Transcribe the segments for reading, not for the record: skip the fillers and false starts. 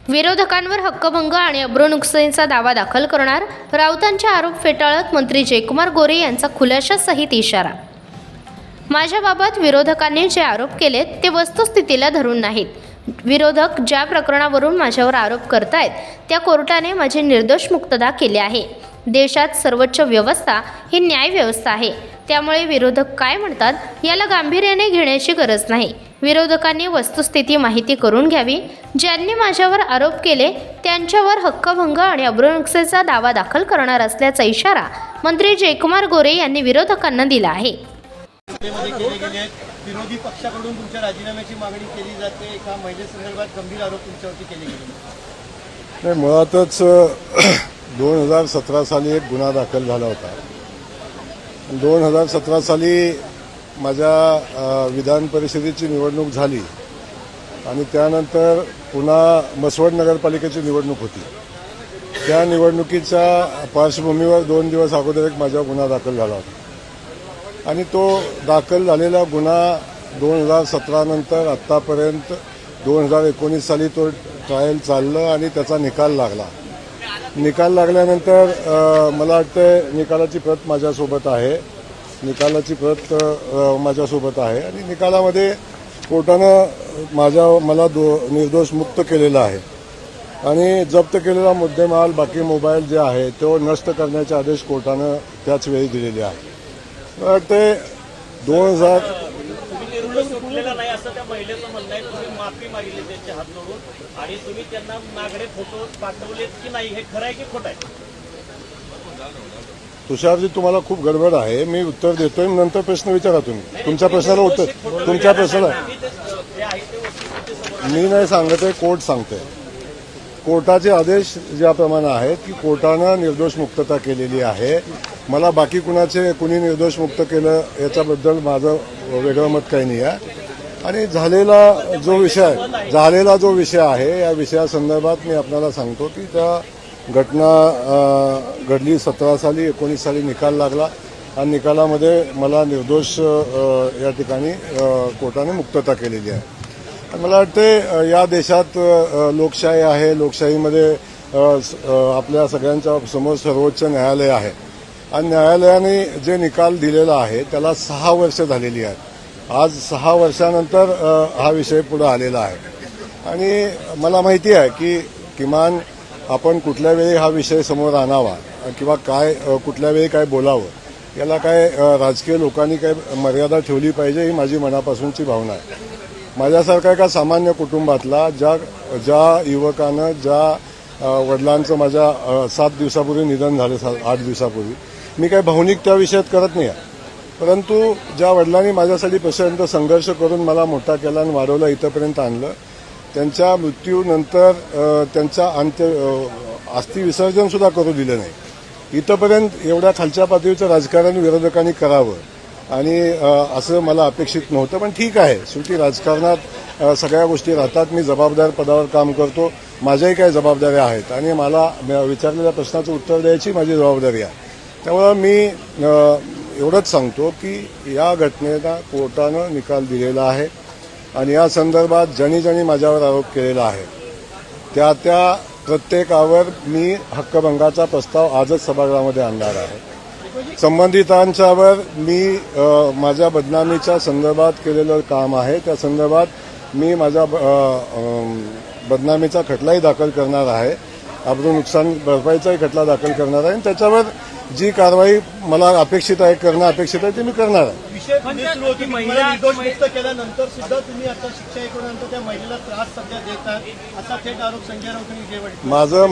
विरोधकांवर हक्कभंग आणि अब्रूनुकसानीचा दावा दाखल करणार, राऊतांचे आरोप फेटाळत मंत्री जयकुमार गोरे यांचा खुलाशासहित इशारा। माझ्याबाबत विरोधकांनी जे आरोप केलेत ते वस्तुस्थितीला धरून नाहीत। विरोधक ज्या प्रकरणावरून माझ्यावर आरोप करतायत त्या कोर्टाने माझी निर्दोष मुक्तता केली आहे। देशात सर्वोच्च व्यवस्था ही न्याय व्यवस्था आहे, त्यामुळे विरोधक काय म्हणतात याला गांभीर्याने घेण्याची गरज नाही। विरोधकांनी वस्तुस्थिती माहिती करून घ्यावी। ज्यांनी माझ्यावर आरोप केले त्यांच्यावर हक्कभंग आणि अब्रूनुकसानीचा दावा दाखल करणार असल्याचा इशारा मंत्री जयकुमार गोरे यांनी विरोधकांना दिला आहे। विरोधी पक्षाकडून तुमच्या राजीनाम्याची मागणी केली जाते, एका महिलेसंदर्भात गंभीर आरोप तुमच्यावरती केले गेले। मुळातच 2017 साली एक गुन्हा दाखल झाला होता। 2017 साली माझ्या विधान परिषदेची निवडणूक झाली आणि त्यानंतर पुन्हा मसवड नगरपालिकेची निवडणूक होती। त्या निवडणुकीच्या पार्श्वभूमीवर 2 दिवस अगोदर एक माझा गुन्हा दाखल झाला होता आणि तो दाखल झालेला गुन्हा 2017 नंतर आत्तापर्यंत 2019 साली तो ट्रायल चाललं आणि त्याचा निकाल लागला। निकाल लागल्यानंतर मला वाटतं निकालाची प्रत माझ्यासोबत आहे आणि निकालामध्ये कोर्टानं मला निर्दोष मुक्त केलेलं आहे आणि जप्त केलेला मुद्देमाल बाकी मोबाईल जे आहे तो नष्ट करण्याचे आदेश कोर्टानं त्याच वेळी दिलेले आहे। मला वाटते 2000 सुटलेला नाही असं त्या महिलेचं म्हणणं आहे। तुम्ही माफी मागितली त्यांच्या हात जोडून आणि तुम्ही त्यांना नागडे फोटो पाठवलेत की नाही, हे खरं आहे की खोटं आहे? तुषारजी, तुम्हाला खूप गडबड आहे। मी उत्तर देतोय, नंतर प्रश्न विचारा तुम्ही। तुमच्या प्रश्नाला उत्तर तुमच्या प्रश्नाला मी नाही सांगत आहे, कोर्ट सांगते। कोर्टाचे आदेश ज्याप्रमाणे आहेत की कोर्टानं निर्दोष मुक्तता केलेली आहे। मला बाकी कुणी निर्दोष मुक्त केलं याच्याबद्दल माझं वेगळं मत काही नाही आहे आणि झालेला जो विषय आहे या विषयासंदर्भात मी आपल्याला सांगतो की त्या घटना घडली 17 साली 19 साली निकाल लागला आणि निकालामध्ये मला निर्दोष या ठिकाणी कोर्टाने मुक्तता केलेली आहे। मला वाटते या देशात लोकशाही आहे। लोकशाहीमध्ये आपल्या सगळ्यांच्या समोर सर्वोच्च न्यायालय आहे आणि न्यायालयाने जे निकाल दिलेला आहे त्याला 6 वर्ष झालेली आहेत। आज 6 वर्षानंतर हा विषय पुढे आलेला आहे आणि मला माहिती आहे की किमान आपण कुठल्या वेळी हा विषय समोर आणावा किंवा कुठल्या वेळी काय बोलावं याला राजकीय लोकांनी मर्यादा ठेवली पाहिजे, ही माझी मनापासूनची भावना आहे। माझ्यासारखा एका सामान्य कुटुंबातला ज्या युवकानं ज्या वडिलांचं माझ्या 7 दिवसापूर्वी निधन झालं, 8 दिवसापूर्वी, मी काही भावनिक त्या विषयात करत नाही आहे, परंतु ज्या वडिलांनी माझ्यासाठी पर्यंत संघर्ष करून मला मोठा केला आणि वाढवला, इथंपर्यंत आणलं, त्यांच्या मृत्यूनंतर त्यांचा अस्थि विसर्जन सुद्धा करू दिलं नाही। इथंपर्यंत एवढ्या खालच्या पातळीचं राजकारण विरोधकांनी करावं आणि असं मला अपेक्षित नव्हतं, पण ठीक आहे, शेवटी राजकारणात सगळ्या गोष्टी राहतात। मी जबाबदार पदावर काम करतो, माझ्याही काही जबाबदाऱ्या आहेत आणि मला विचारलेल्या प्रश्नाचं उत्तर द्यायची माझी जबाबदारी आहे। त्यामुळे मी एवढंच सांगतो की या घटनेला कोर्टानं निकाल दिलेला आहे आणि या संदर्भात ज्यांनी माझ्यावर आरोप केलेला आहे त्या प्रत्येकावर मी हक्कभंगाचा प्रस्ताव आजच सभागृहामध्ये आणणार आहे। संबंधितांच्यावर मी माझ्या बदनामीच्या संदर्भात केलेलं काम आहे, त्या संदर्भात मी माझ्या बदनामीचा खटलाही दाखल करणार आहे, अब्रूनुकसान भरपाईचाही खटला दाखल करणार आहे आणि त्याच्यावर जी कारवाई मला अपेक्षित आहे ते मी करणार आहे। विषय सुरू होती, महिला निर्दोष मुक्त केल्यानंतर सुद्धा तुम्ही आता शिक्षा ऐकल्यानंतर त्या महिलेला त्रास सध्या देतात असा थेट आरोप संजय राऊतांनी केला। माझं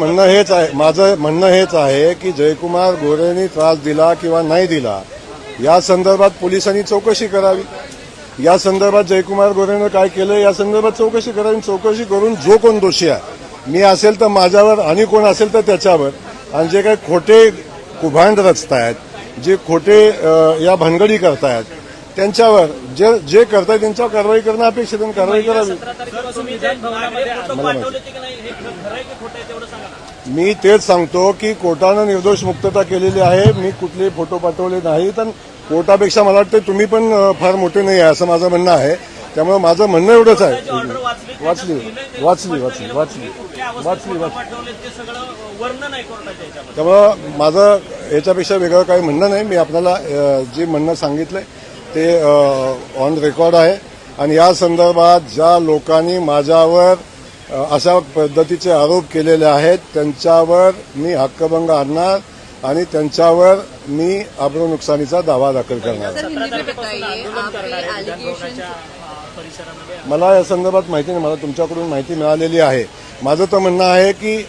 म्हणणं हेच आहे की जयकुमार गोरेंनी त्रास दिला किंवा नाही दिला या संदर्भात पोलिसांनी चौकशी करावी। या संदर्भात जयकुमार गोरेनं काय केलं या संदर्भात चौकशी करावी। चौकशी करून जो कोण दोषी आहे, मी असेल तर माझ्यावर आणि कोण असेल तर त्याच्यावर, आणि जे काही खोटे कुभांड रचतायत, जे खोटे या भानगडी करतायत त्यांच्यावर जे करतायत त्यांच्यावर कारवाई करणं अपेक्षित आहे, कारवाई करावी। मी तेच सांगतो की कोर्टानं निर्दोष मुक्तता केलेली आहे। मी कुठलेही फोटो पाठवले नाहीत आणि कोर्टापेक्षा मला वाटतं तुम्ही पण फार मोठे नाही आहे असं माझं म्हणणं आहे। त्यामुळे माझं म्हणणं एवढंच आहे, वाचली अवस्थेत फोटो पाठवले ते सगळं वर्णन आहे कोर्टाच्या याच्यामध्ये. त्यामुळं माझं याच्यापेक्षा वेगळं काही म्हणणं नाही. मी आपल्याला जे म्हणणं सांगितलंय ते ऑन रेकॉर्ड आहे आणि या संदर्भात ज्या लोकांनी माझ्यावर अशा पद्धतीचे आरोप केलेले आहेत त्यांच्यावर मी हक्कभंग आणणार आणि त्यांच्यावर मी अब्रू नुकसानीचा दावा दाखल करणार. सर हिंदी में बताइए आपके एलिगेशन परिसरामध्ये मला या संदर्भात माहिती नाही. मला तुमच्याकडून माहिती मिळालेली आहे. माझं तर म्हणणं आहे की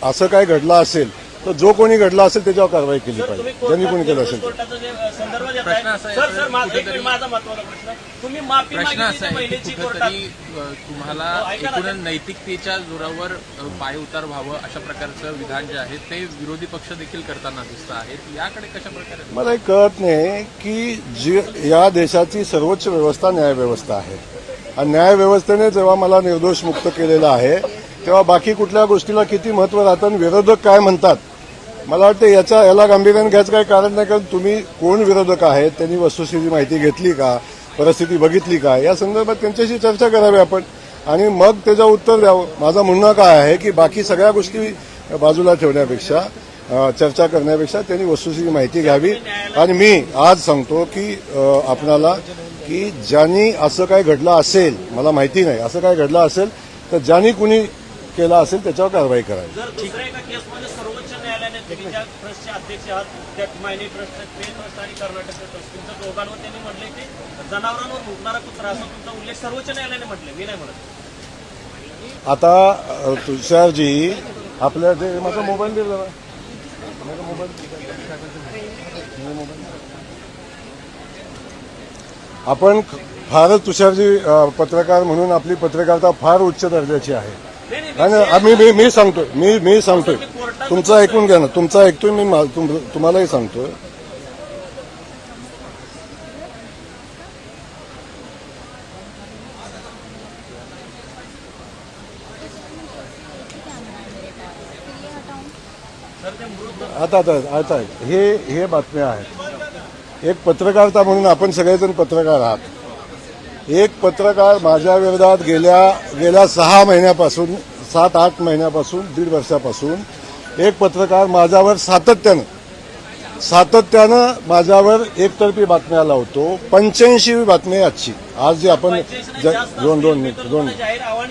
असं काय घडलं असेल तर जो कोणी घडला असेल त्याच्यावर कारवाई केली पाहिजे. ज्यांनी कोणी केलं असेल कोर्टाचा जे संदर्भ देत आहे सर माझा महत्वाचा प्रश्न तुम्ही माफी प्रश्न मागितली असा त्या आहे की महिलेची कोर्टात कुठेतरी तुम्हाला एकूण नैतिकतेच्या जोरावर पाय उतार व्हावं अशा प्रकारचं विधान जे आहे ते विरोधी पक्ष देखील करताना दिसत आहेत. याकडे कशा प्रकारे मला एक कळत नाही की जी या देशाची सर्वोच्च व्यवस्था न्यायव्यवस्था आहे आणि न्यायव्यवस्थेने जेव्हा मला निर्दोष मुक्त केलेलं आहे तेव्हा बाकी कुठल्या गोष्टीला किती महत्व राहतं आणि विरोधक काय म्हणतात मला वाटतं याला गांभीर्याने घ्यायचं काही कारण नाही. कारण तुम्ही कोण विरोधक आहेत त्यांनी वस्तुस्थिती माहिती घेतली का परिस्थिती बघितली का या संदर्भात त्यांच्याशी चर्चा करावी आपण आणि मग त्याचं उत्तर द्यावं. माझं म्हणणं काय आहे की बाकी सगळ्या गोष्टी बाजूला ठेवण्यापेक्षा चर्चा करण्यापेक्षा त्यांनी वस्तुस्थिती माहिती घ्यावी. आणि मी आज सांगतो की आपणाला की ज्यांनी असं काय घडलं असेल मला माहिती नाही असं काय घडलं असेल तर ज्यांनी कुणी केलं असेल त्याच्यावर कारवाई करावी. जर दुसऱ्या एका केसमध्ये सर्वोच्च न्यायालयाने तुम्ही ज्या ट्रस्टचे अध्यक्ष आहात त्या मायनी ट्रस्ट पे ट्रस्ट आणि कर्नाटक ट्रस्ट तुमच्या दोघांवर त्यांनी म्हटले की जनावरांवर भुकणारा कुत्रा असा तुमचा उल्लेख सर्वोच्च न्यायालयाने म्हटले मी नाही म्हणत. आता तुषारजी आपल्या ते माझा मोबाईल दे जरा माझा मोबाईल आपण फारच तुषारजी पत्रकार म्हणून आपली पत्रकारिता फार उच्च दर्जाची आहे. आणि मी सांगतोय मी सांगतोय तुमचं ऐकून घ्या ना. तुमचं ऐकतोय मी तुम्हालाही सांगतोय. आता हे बातम्या आहेत. एक पत्रकारिता म्हणून आपण सगळेजण पत्रकार आहात. एक पत्रकार माझ्या विरोधात गेल्या 6 महिन्यापासून 7-8 महिन्यापासून 1.5 वर्षापासून एक पत्रकार माझ्यावर सातत्यानं माझ्यावर एकतर्फी बातम्या लावतो. 85वी बातमी आहे आजची. आज जे आपण दोन मिनिट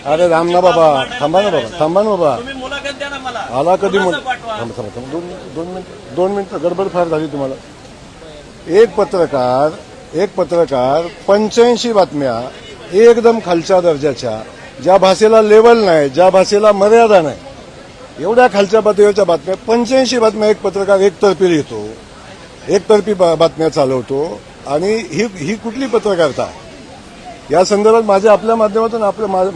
अरे राम ना बाबा थांबा ना बाबा तुम्ही मुलाखत द्या ना मला आला कधी पाठवा. दोन मिनिटं गडबड फार झाली तुम्हाला. एक पत्रकार 85 बातम्या एकदम खालच्या दर्जाच्या ज्या भाषेला लेवल नाही ज्या भाषेला मर्यादा नाही एवढ्या खालच्या पातळीवरच्या बातम्या 85 बातम्या एक पत्रकार एकतर्फी लिहितो एकतर्फी बातम्या चालवतो. आणि ही कुठली पत्रकारिता. या संदर्भात माझ्या आपल्या माध्यमातून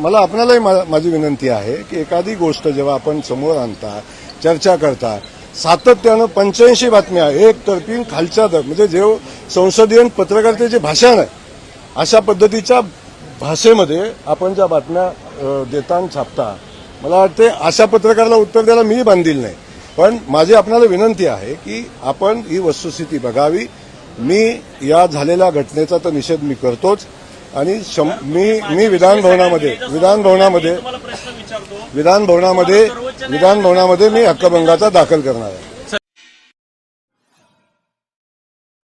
मला आपल्यालाही माझी विनंती आहे की एखादी गोष्ट जेव्हा आपण समोर आणता चर्चा करता सातत्यानं 85 बातम्या एकतर्फी खालच्या म्हणजे जे संसदीय पत्रकारितेची भाषा नाही अशा पद्धतीच्या भाषेमध्ये आपण ज्या बातम्या देता आणि छापता मला वाटते अशा पत्रकाराला उत्तर द्यायला मी बांधील नाही. पण माझी आपल्याला विनंती आहे की आपण ही वस्तुस्थिती बघावी. मी या झालेल्या घटनेचा तर निषेध मी करतोच आणि मी विधानभवनामध्ये तुम्हाला प्रश्न विचारतो मी हक्कभंगाचा दाखल करणार आहे.